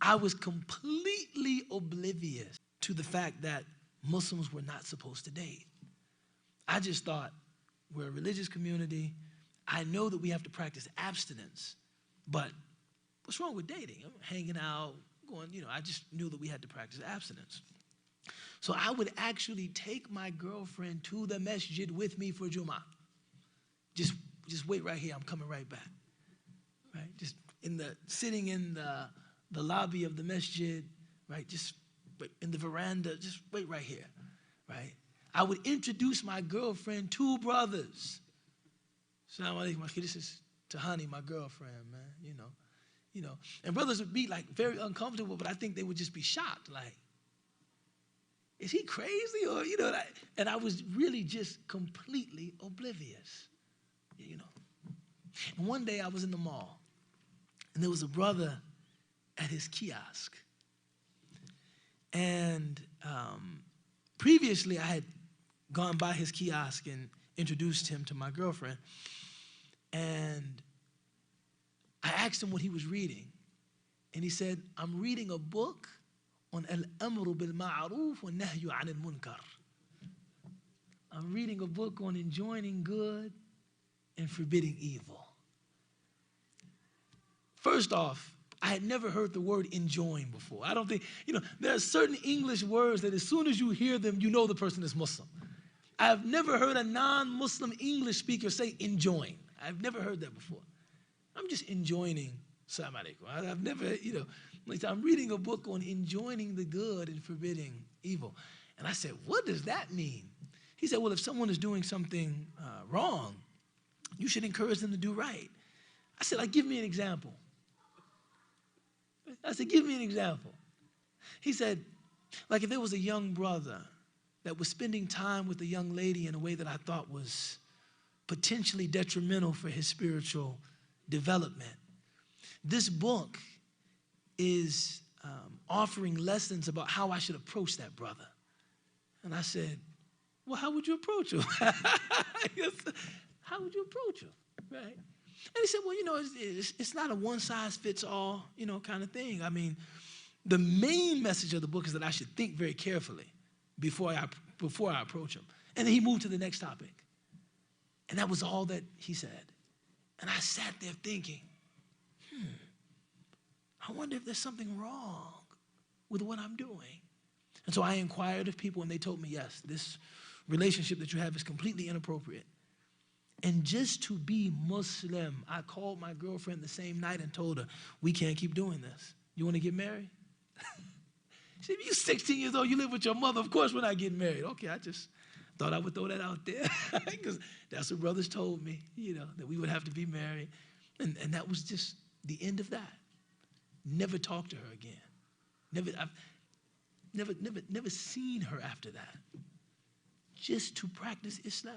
I was completely oblivious to the fact that Muslims were not supposed to date. I just thought, we're a religious community. I know that we have to practice abstinence, but what's wrong with dating? I'm hanging out, going, I just knew that we had to practice abstinence. So I would actually take my girlfriend to the masjid with me for Jummah. Just wait right here, I'm coming right back. Right? Just sitting in the lobby of the masjid, right? Just in the veranda, just wait right here, right? I would introduce my girlfriend to brothers. Assalamu alaikum, this is Tahani, my girlfriend, man, And brothers would be like very uncomfortable, but I think they would just be shocked, like, is he crazy? Or, and I was really just completely oblivious, And one day I was in the mall, and there was a brother at his kiosk. And previously I had gone by his kiosk and introduced him to my girlfriend. And I asked him what he was reading. And he said, I'm reading a book on al-amru bil-ma'ruf wa nahyu 'anil munkar. I'm reading a book on enjoining good and forbidding evil. First off, I had never heard the word enjoin before. I don't think, there are certain English words that as soon as you hear them, you know the person is Muslim. I've never heard a non-Muslim English speaker say enjoin. I've never heard that before. I'm just enjoining, Assalamu alaikum. I've never, I'm reading a book on enjoining the good and forbidding evil. And I said, what does that mean? He said, well, if someone is doing something wrong, you should encourage them to do right. I said, give me an example. I said, give me an example. He said, if there was a young brother that was spending time with a young lady in a way that I thought was potentially detrimental for his spiritual development. This book is offering lessons about how I should approach that brother. And I said, well, how would you approach him? How would you approach him, right? And he said, well, it's not a one-size-fits-all, kind of thing. I mean, the main message of the book is that I should think very carefully before I approach him. And then he moved to the next topic. And that was all that he said. And I sat there thinking, I wonder if there's something wrong with what I'm doing. And so I inquired of people, and they told me, yes, this relationship that you have is completely inappropriate. And just to be Muslim, I called my girlfriend the same night and told her, we can't keep doing this. You want to get married? She said, you're 16 years old, you live with your mother, of course we're not getting married. Okay, I just thought I would throw that out there because that's what brothers told me, that we would have to be married. And that was just the end of that. Never talked to her again. I've never seen her after that. Just to practice Islam.